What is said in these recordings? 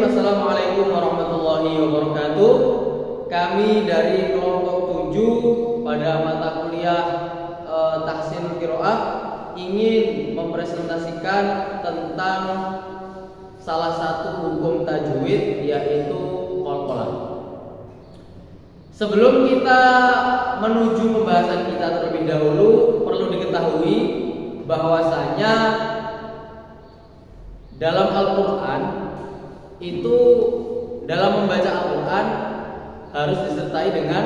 Assalamualaikum warahmatullahi wabarakatuh. Kami dari kelompok 7 pada mata kuliah Tahsinul Qiraah ingin mempresentasikan tentang salah satu hukum tajwid, yaitu qalqalah. Sebelum kita menuju pembahasan kita terlebih dahulu, perlu diketahui bahwasanya dalam Al-Quran itu, dalam membaca Al-Quran harus disertai dengan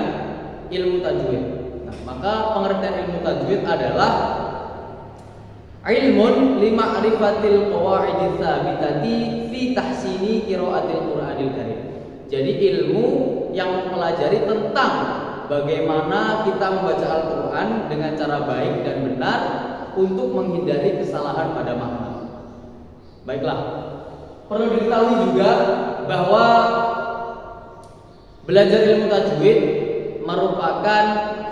ilmu tajwid. Nah, maka pengertian ilmu tajwid adalah ilmun lima'rifatil qawaidits tsabitati fi tahsini qiraatil Qur'anil Karim. Jadi ilmu yang mempelajari tentang bagaimana kita membaca Al-Quran dengan cara baik dan benar untuk menghindari kesalahan pada makna. Baiklah, perlu diketahui juga bahwa belajar ilmu tajwid merupakan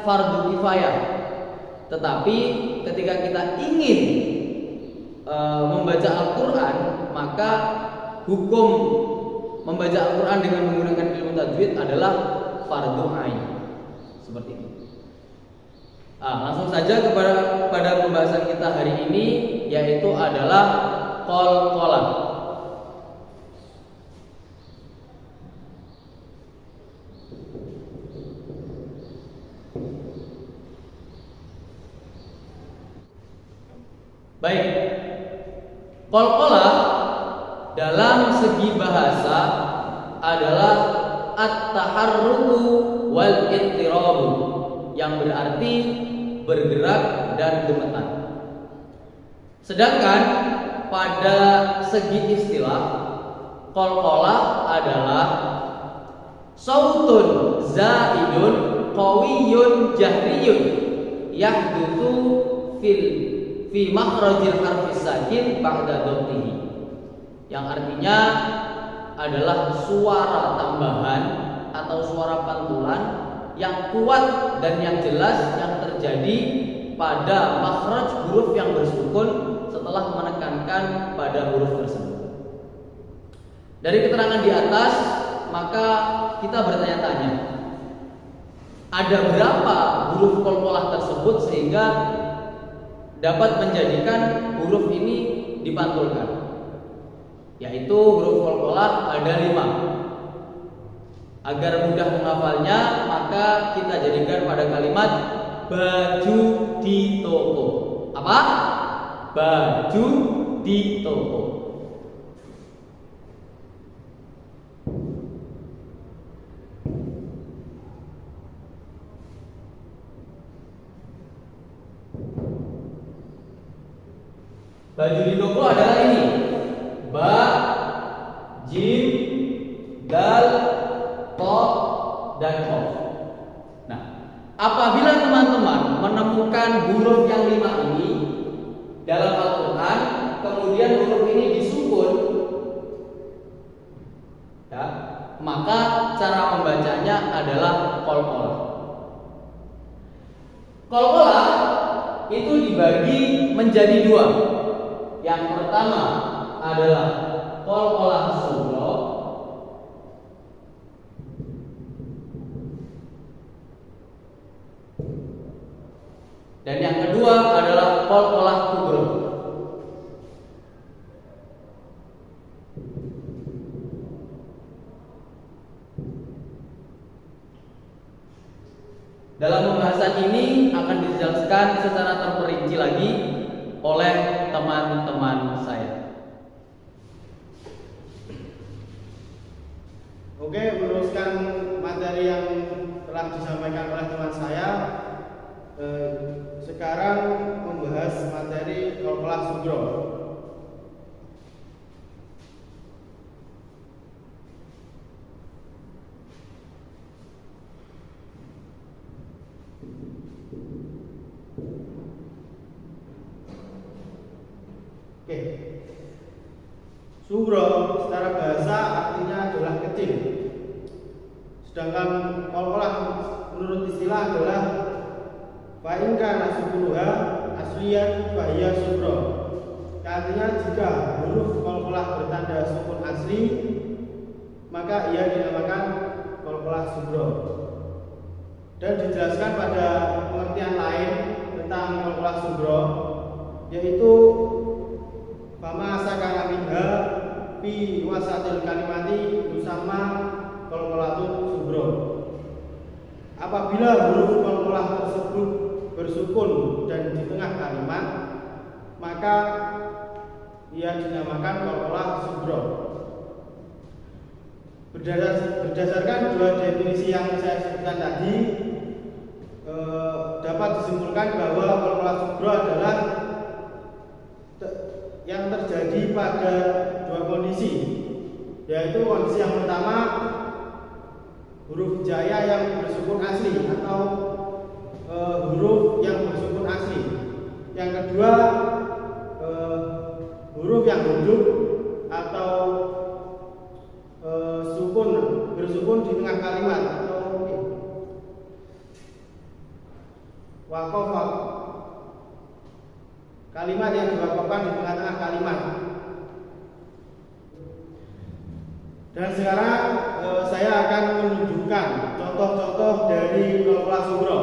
fardu kifayah. Tetapi ketika kita ingin membaca Al-Quran, maka hukum membaca Al-Quran dengan menggunakan ilmu tajwid adalah fardu ain. Seperti itu. Langsung saja pada pembahasan kita hari ini, yaitu adalah qalqalah. Baik, qalqalah dalam segi bahasa adalah at-taharruku wal ittirabu, yang berarti bergerak dan gemetar. Sedangkan pada segi istilah, qalqalah adalah sautun zaidun qawiyyun jahriyun yahdutsu fi makhrajil harfis sakin ba'da dhammihi, yang artinya adalah suara tambahan atau suara pantulan yang kuat dan yang jelas yang terjadi pada makhraj huruf yang bersukun setelah menekankan pada huruf tersebut. Dari keterangan di atas, maka kita bertanya-tanya, ada berapa huruf qalqalah tersebut sehingga dapat menjadikan huruf ini dipantulkan? Yaitu huruf qalqalah ada 5. Agar mudah menghafalnya, maka kita jadikan pada kalimat baju di toko. Apa? Baju di toko. Baju di toko adalah ini: ba, jim, dal, to, dan kof. Nah, apabila teman-teman menemukan huruf yang 5 ini dalam Al-Quran, kemudian huruf ini disukun, ya, maka cara membacanya adalah qalqalah. Qalqalah itu dibagi menjadi 2. Yang pertama adalah qalqalah sughra, dan yang kedua adalah qalqalah kubra. Dalam pembahasan ini akan dijelaskan secara terperinci lagi oleh teman-teman saya. Oke, meneruskan materi yang telah disampaikan oleh teman saya. Sekarang membahas materi qalqalah sughra. Oke. Sughra secara bahasa artinya adalah kecil. Sedangkan qalqalah menurut istilah adalah fa in kana sukuluha asliyan fa hiya sughra. Artinya jika huruf qalqalah bertanda sukun asli, maka ia dinamakan qalqalah subro. Dan dijelaskan pada pengertian lain tentang qalqalah subro, yaitu fama sakana minha fi wasatil kalimati yusamma qalqalatun subro. Apabila huruf qalqalah tersebut bersukun dan di tengah kalimat, maka ia dinamakan qalqalah subro. Berdasarkan dua definisi yang saya sebutkan tadi, dapat disimpulkan bahwa qalqalah subro adalah yang terjadi pada dua kondisi, yaitu kondisi yang pertama huruf jaya yang bersukun asli atau huruf yang bersukun asli. Yang kedua huruf yang hidup atau bersukun di tengah kalimat atau waqafa, kalimat yang diwakafkan di tengah-tengah kalimat. Dan sekarang saya akan menunjukkan contoh-contoh dari qalqalah subro.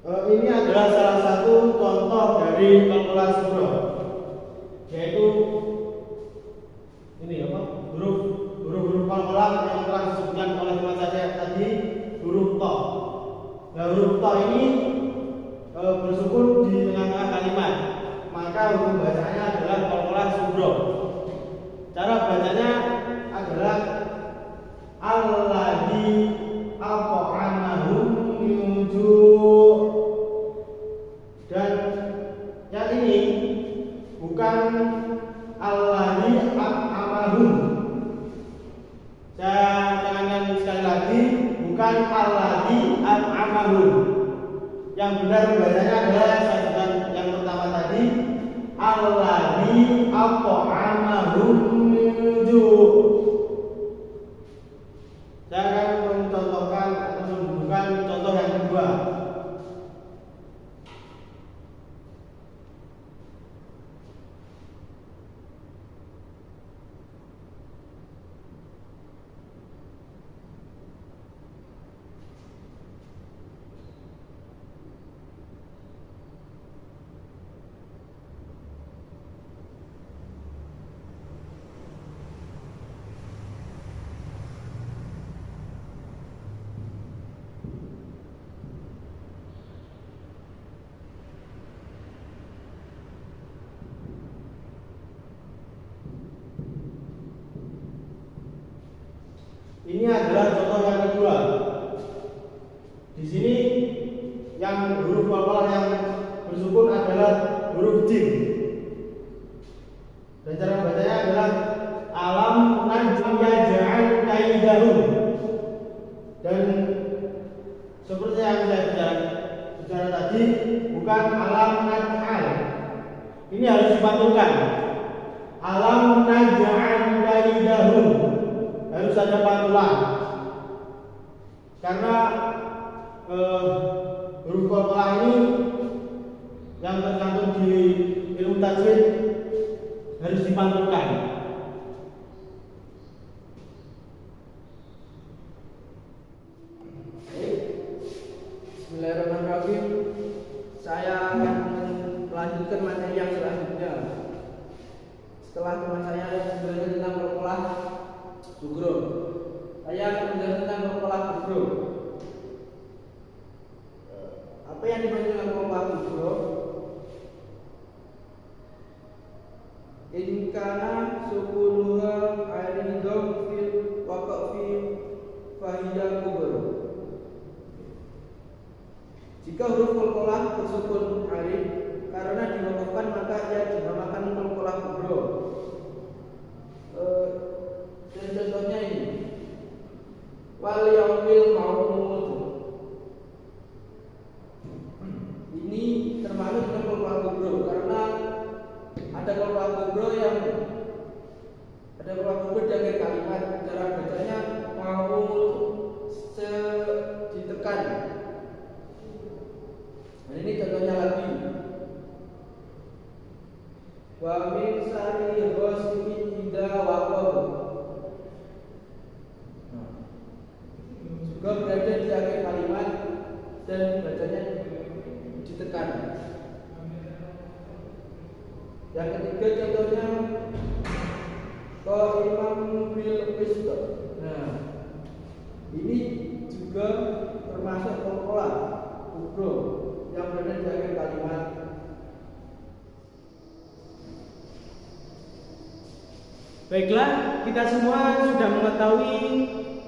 Ini adalah salah satu contoh dari qalqalah subro, yaitu ini huruf qalqalah yang telah disebutkan oleh teman saya tadi, huruf to. Nah, huruf to ini bersukun di tengah-tengah kalimat, maka hukum bacanya adalah qalqalah subro. Cara bacanya adalah alladzi at'amahum min ju'. Dan yang ini bukan alladzi at'amahum. Saya tekankan sekali lagi, bukan alladzi at'amahum. Yang benar bacanya adalah saya yang pertama tadi, alladzi at'amahum min ju'. Saya akan mencontohkan atau menunjukkan contoh yang kedua. Ini adalah contoh yang kedua. Di sini yang huruf qalqalah yang bersukun adalah huruf jim. Dan cara bacanya adalah alam naj'al kaidahum. Dan seperti yang saya bicara tadi, bukan alam naj'al. Ini harus dipantulkan. Alam naj'al kaidahum. Harus ada pantulan, karena huruf qalqalah ini yang tercantum di ilmu tajwid harus dipantulkan. Bismillahirrahmanirrahim. Saya akan melanjutkan materi yang selanjutnya. Setelah teman saya menjelaskan tentang qalqalah subro, saya akan menjelaskan tentang qalqalah subro. Apa yang dimaksud dengan qalqalah subro? In kana sukunuha aridom fil waqfi Jika huruf qalqalah bersukun alif karena diwakafkan maka ia dinamakan qalqalah kubro. Dan contohnya ini wal yaumil ma'ud. Ini termasuk dengan qalqalah kubro karena ada qalqalah kubro di akhir kalimat. Cara bacanya ma'ud ditekan. Nah, ini contohnya lagi. Wa min sari ghasikin idza waqab. Juga berada di akhir kalimat dan bacanya ditekan. Yang ketiga contohnya qa'iman bil qist. Nah, ini juga termasuk qalqalah kubro yang berada di akhir kalimat. Baiklah, kita semua sudah mengetahui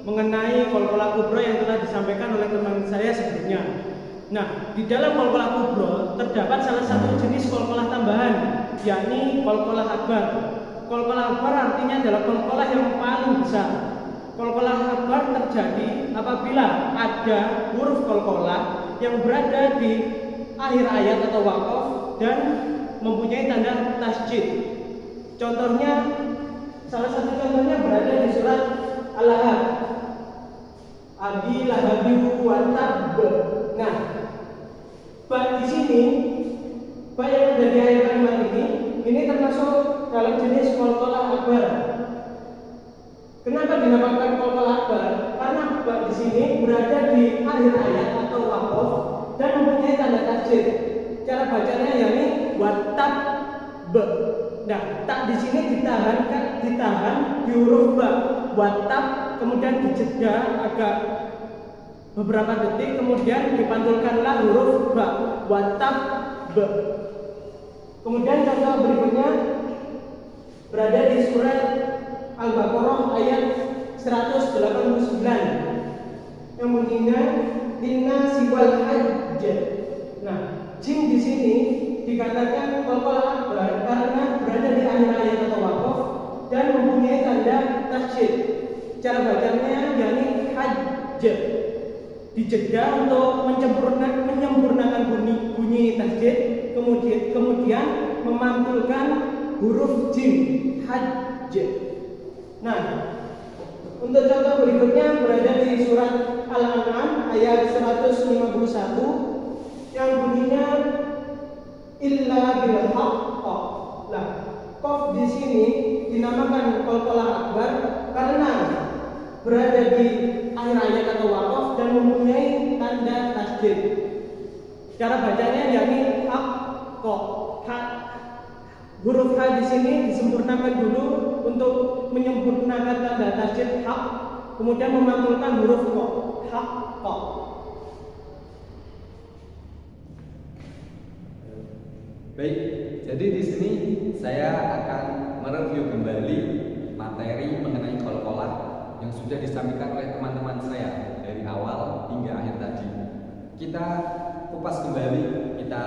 mengenai qalqalah kubro yang telah disampaikan oleh teman saya sebelumnya. Nah, di dalam qalqalah kubro terdapat salah satu jenis qalqalah tambahan, yakni qalqalah akbar. Qalqalah akbar artinya adalah qalqalah yang paling besar. Qalqalah akbar terjadi apabila ada huruf qalqalah yang berada di akhir ayat atau waqaf dan mempunyai tanda tasjid. Contohnya, salah satu contohnya berada di surat Al-Lahab. Abi lahabi wa tab. Nah, ba di sini, ba yang ada di akhir kalimat ini termasuk dalam jenis qalqalah akbar. Kenapa dinamakan qalqalah akbar? Karena ba di sini berada di akhir ayat atau waqaf dan mempunyai tanda tasjid. Cara bacanya yakni watab be. Nah, tak di sini ditahan di huruf ba. Watab kemudian dijeda agak beberapa detik, kemudian dipantulkanlah huruf ba. Watab be. Kemudian contoh berikutnya berada di surat Al-Baqarah ayat 189 yang bunyinya inna siwal hajj. Nah, jim di sini dikatakan qalqalah akbar karena berada di akhir ayat atau waqaf dan mempunyai tanda tasjid. Cara bacanya yakni hajj. Dijeda untuk menyempurnakan bunyi tasjid, kemudian memantulkan huruf jim hajj. Nah, untuk contoh berikutnya berada di surat Al-An'am ayat 151 yang bunyinya illa bil haqq. Lah, qaf di sini dinamakan qalqalah akbar karena berada di akhir ayat atau waqaf dan mempunyai tanda tasdid. Cara bacanya yakni haqq. Huruf H di sini disempurnakan dulu untuk menyempurnakan tanda tasdid haq, kemudian memantulkan huruf q. Haqq. Baik, jadi di sini saya akan mereview kembali materi mengenai qalqalah yang sudah disampaikan oleh teman-teman saya dari awal hingga akhir tadi. Kita kupas kembali, kita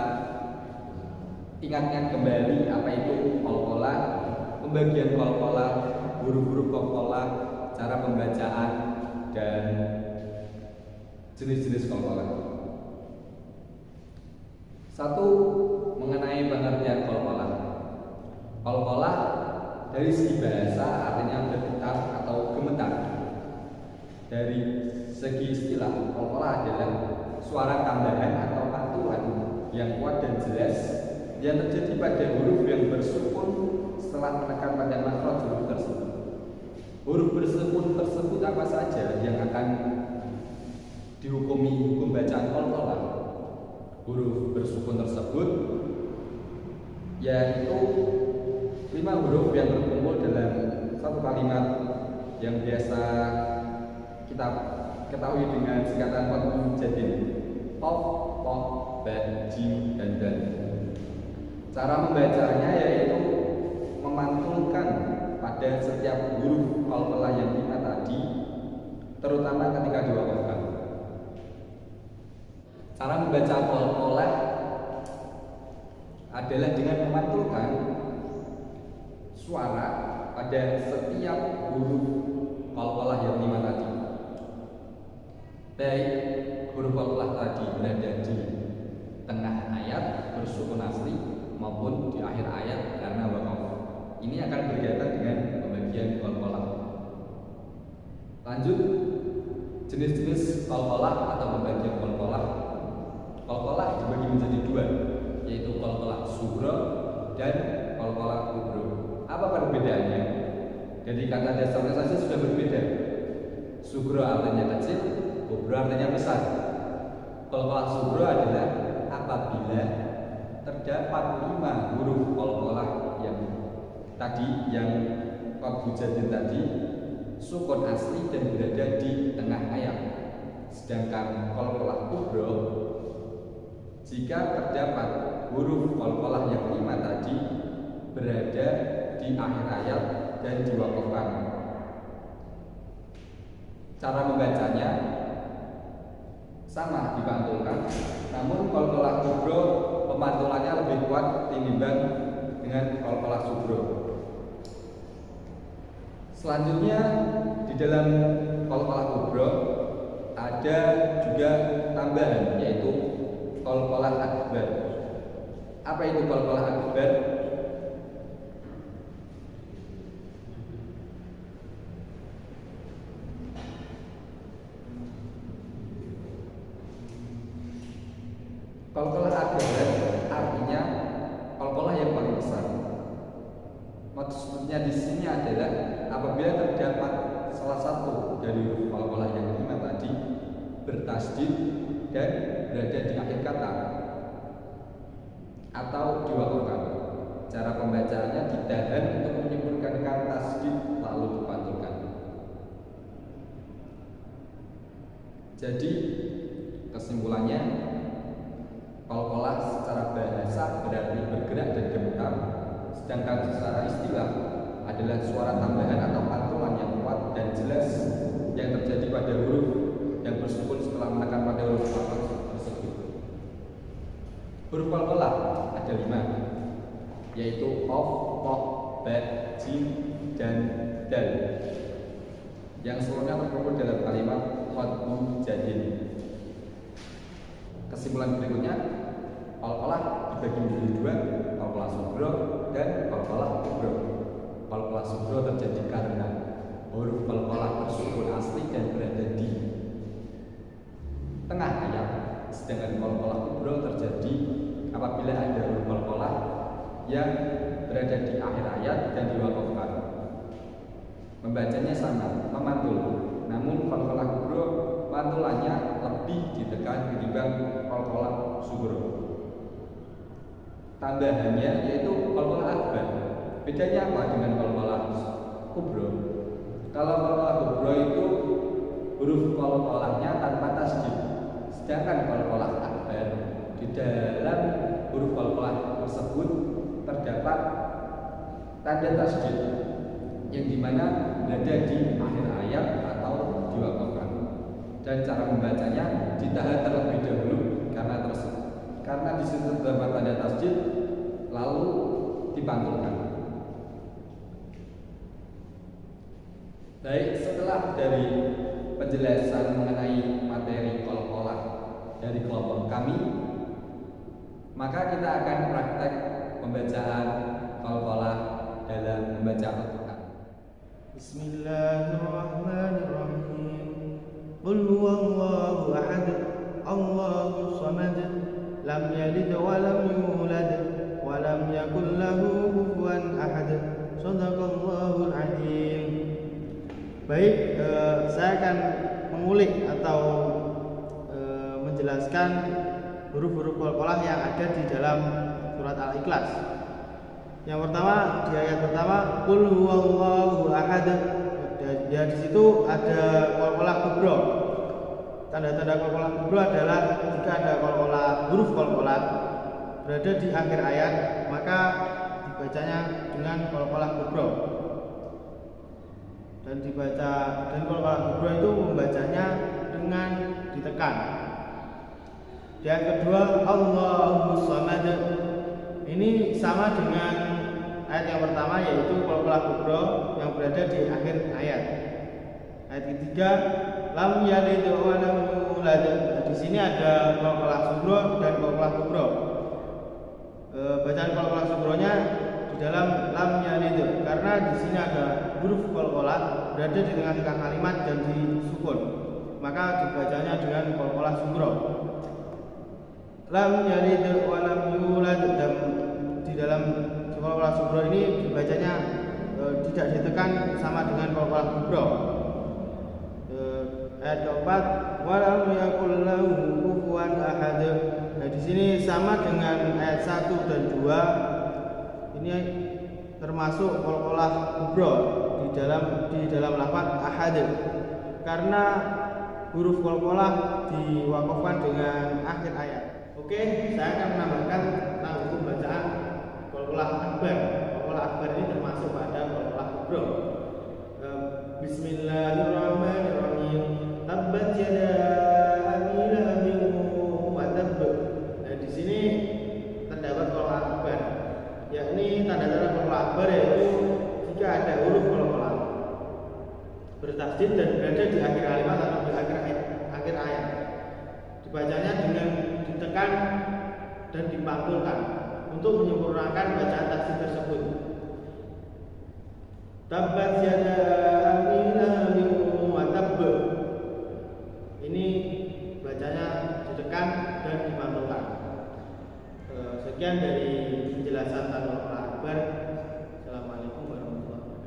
ingatkan kembali apa itu qalqalah, pembagian qalqalah, huruf-huruf qalqalah, cara pembacaan dan jenis-jenis qalqalah. Satu, mengenai pengertian qalqalah. Qalqalah dari segi bahasa artinya bergetar atau gemetar. Dari segi istilah, qalqalah adalah suara tambahan atau pantulan yang kuat dan jelas yang terjadi pada huruf yang bersukun setelah menekan pada makhraj huruf tersebut. Huruf bersukun tersebut apa saja yang akan dihukumi hukum bacaan qalqalah? Huruf bersukun tersebut yaitu 5 huruf yang terkumpul dalam satu kalimat yang biasa kita ketahui dengan singkatan munjadin: qaf, ta, ba, jim, dan dal. Cara membacanya yaitu memantulkan pada setiap huruf qalqalah yang 5 tadi, terutama ketika diwakafkan. Cara membaca qalqalah adalah dengan memantulkan suara pada setiap huruf qalqalah yang 5 tadi. Baik huruf qalqalah tadi berada di tengah ayat bersukun asli maupun di akhir ayat karena waqaf. Ini akan berkaitan dengan pembagian qalqalah. Lanjut, jenis-jenis qalqalah atau pembagian qalqalah. Qalqalah dibagi menjadi 2, yaitu qalqalah sughra dan qalqalah kubra. Apa perbedaannya? Jadi kata dasarnya saja sudah berbeda. Sughra artinya kecil, kubra artinya besar. Qalqalah sughra adalah apabila terdapat 5 huruf qalqalah yang tadi, yang qad hujajin tadi, sukun asli dan berada di tengah ayat. Sedangkan qalqalah kubra, jika terdapat huruf qalqalah yang 5 tadi berada di akhir ayat dan diwakafkan. Cara membacanya sama, dipantulkan. Namun qalqalah kubra pemantulannya lebih kuat tinimbang dengan qalqalah sughra. Selanjutnya di dalam qalqalah kubra ada juga tambahan, yaitu qalqalah akbar. Apa itu qalqalah akbar? Qalqalah akbar artinya qalqalah yang paling besar. Maksudnya di sini adalah apabila terdapat salah satu dari huruf qalqalah yang 5 tadi bertasdid dan berada di akhir kata atau diwakafkan. Cara pembacaannya ditahan untuk menyempurnakan tasdid lalu dipantulkan. Jadi kesimpulannya, qalqalah secara bahasa berarti bergerak dan gemetar, sedangkan secara istilah adalah suara tambahan atau pantulan yang kuat dan jelas yang terjadi pada huruf yang bersukun setelah menekan pada huruf tersebut. Huruf qalqalah ada 5, yaitu qaf, ta, ba, jim, dan dal, yang seluruhnya terkumpul dalam kalimat qad hujajin. Kesimpulan berikutnya, qalqalah dibagi menjadi 2, qalqalah sughra dan qalqalah kubra. Qalqalah sughra terjadi karena huruf qalqalah bersukun asli dan berada di tengah ayat, sedangkan qalqalah kubra terjadi apabila ada huruf qalqalah yang berada di akhir ayat dan diwakafkan. Membacanya sama, memantul. Namun qalqalah kubra pantulannya lebih ditekan ketimbang qalqalah sughra. Tambahannya yaitu qalqalah akbar. Bedanya apa dengan qalqalah kubra? Kalau qalqalah kubra itu huruf qalqalahnya tanpa tasdid, sedangkan qalqalah akbar di dalam huruf qalqalah tersebut terdapat tanda tasdid yang dimana berada di akhir ayat atau diwakafkan. Dan cara membacanya ditahan terlebih dahulu karena di situ terdapat tanda tasdid lalu dipantulkan. Baik, setelah dari penjelasan mengenai materi qalqalah dari kelompok kami, maka kita akan praktek pembacaan qalqalah dalam membaca Al-Quran. Bismillahirrahmanirrahim. Qul huwallahu ahad, Allahus samad, lam yalid wa lam yulad wa lam yakul lahu kufuwan ahad. Shadaqallahul azim. Baik, saya akan mengulik atau menjelaskan huruf-huruf qalqalah yang ada di dalam surat Al-Ikhlas. Yang pertama, di ayat pertama, qul huwallahu ahad. Ya, di situ ada qalqalah kubra. Tanda-tanda qalqalah kubra adalah jika ada qalqalah, huruf qalqalah berada di akhir ayat, maka dibacanya dengan qalqalah kubra. Dan qalqalah kubra itu membacanya dengan ditekan. Yang kedua Allahus Samad. Ini sama dengan ayat yang pertama, yaitu Qul kubro yang berada di akhir ayat. Ayat ketiga lam yalid wa lam yulad. Di sini ada Qul subro dan Qul kubro. Bacaan Qul subronya di dalam lam yalid, karena di sini ada huruf qalqalah berada di tengah-tengah kalimat dan disukun, maka dibacanya dengan Qul subro. Lam yalid wa lam yulad, dan di dalam Qul subro ini dibacanya tidak ditekan sama dengan Qul kubro. Ayat keempat wa lam yakul lahu kufuwan ahad. Nah, di sini sama dengan ayat 1 dan 2. Ini termasuk Qul kubro di dalam lafaz ahad, karena huruf qalqalah diwakafkan dengan akhir ayat. Oke, saya akan menambahkan tentang hukum bacaan Qul akbar. Qul akbar ini termasuk pada Qul kubro. Bismillahirrahmanirrahim. Tabbat yada abi lahabin wa tabb. Nah, di sini terdapat Qul akbar, yakni tanda-tanda Qul akbar yaitu jika ada huruf qalqalah bertasdid dan berada di akhir kalimat atau di akhir ayat, dibacanya dengan ditekan dan dipantulkan untuk menyempurnakan bacaan tasdid tersebut. Tabbat yada abi lahabin wa tabb. Ini bacanya ditekan dan dipantulkan. Sekian dari penjelasan tentang Qul akbar. Assalamualaikum warahmatullahi wabarakatuh.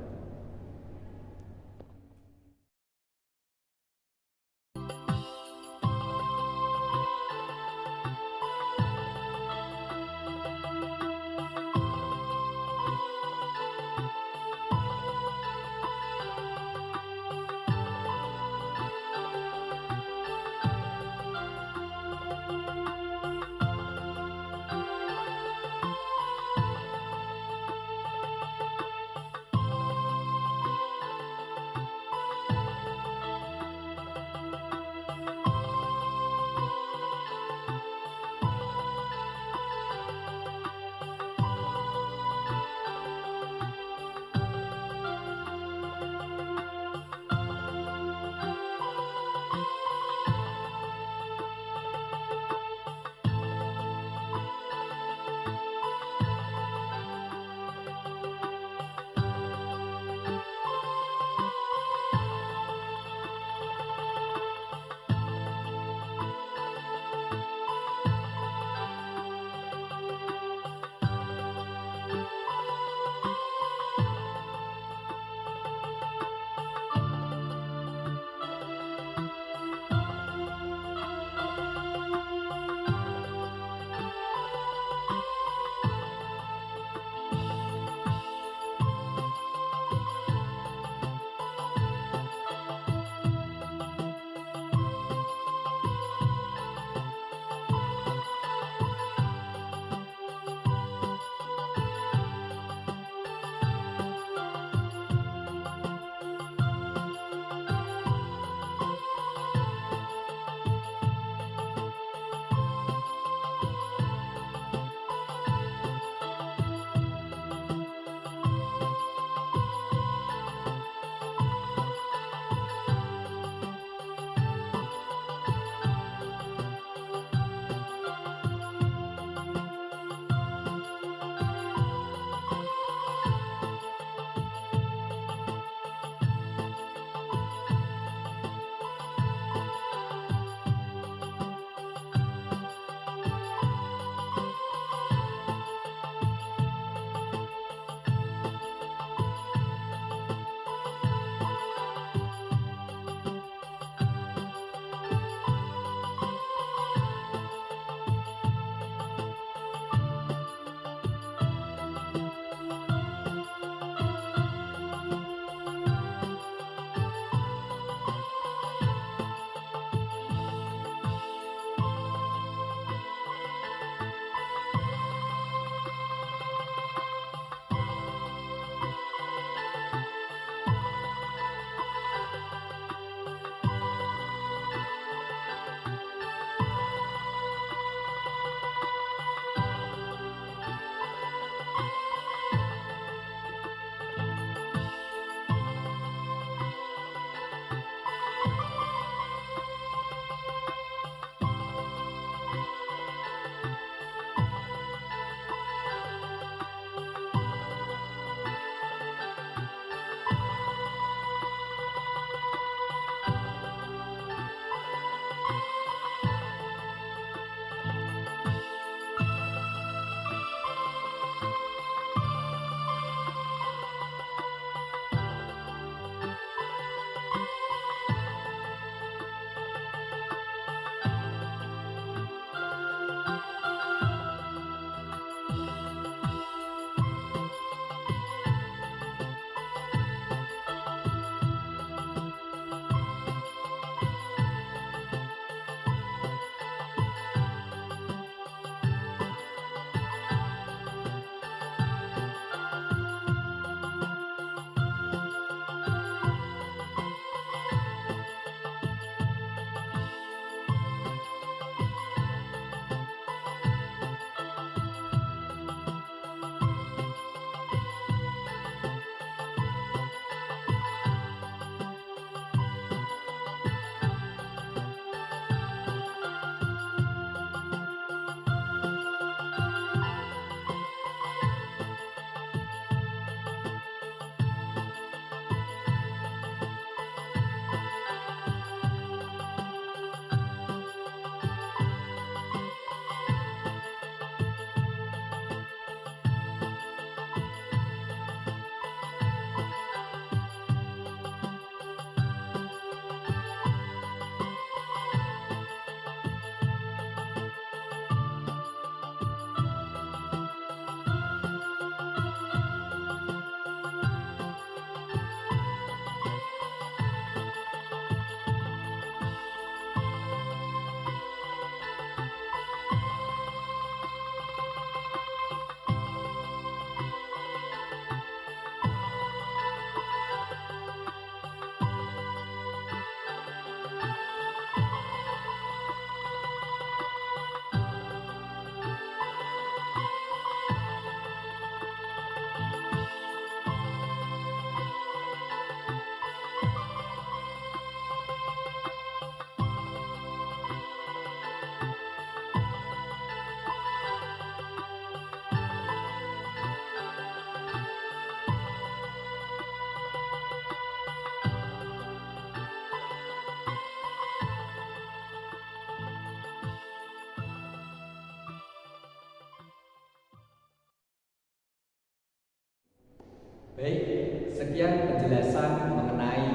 Baik, sekian penjelasan mengenai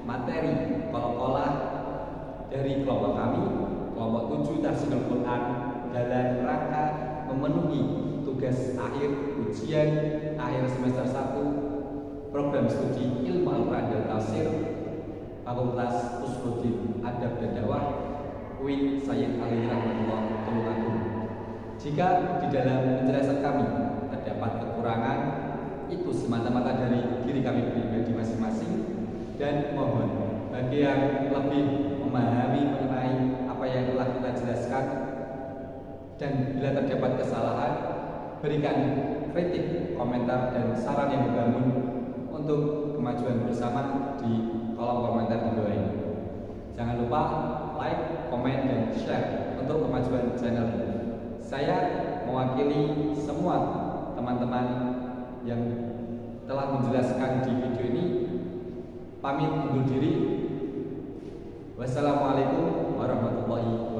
materi kol-kolah dari kelompok kami, kelompok 7 Tahsinul Quran, dalam rangka memenuhi tugas akhir ujian akhir semester 1 program studi Ilmu Al-Quran dan Tafsir Fakultas Usuluddin Adab dan Dakwah UIN Sayyid Ali Rahmatullah Tulungagung. Jika di dalam penjelasan kami terdapat kekurangan, itu semata-mata dari diri kami pribadi masing-masing, dan mohon bagi yang lebih memahami mengenai apa yang telah kita jelaskan dan bila terdapat kesalahan, berikan kritik, komentar, dan saran yang membangun untuk kemajuan bersama di kolom komentar di bawah ini. Jangan lupa like, komen, dan share untuk kemajuan channel ini. Saya mewakili semua teman-teman yang telah menjelaskan di video ini pamit undur diri. Wassalamualaikum warahmatullahi wabarakatuh.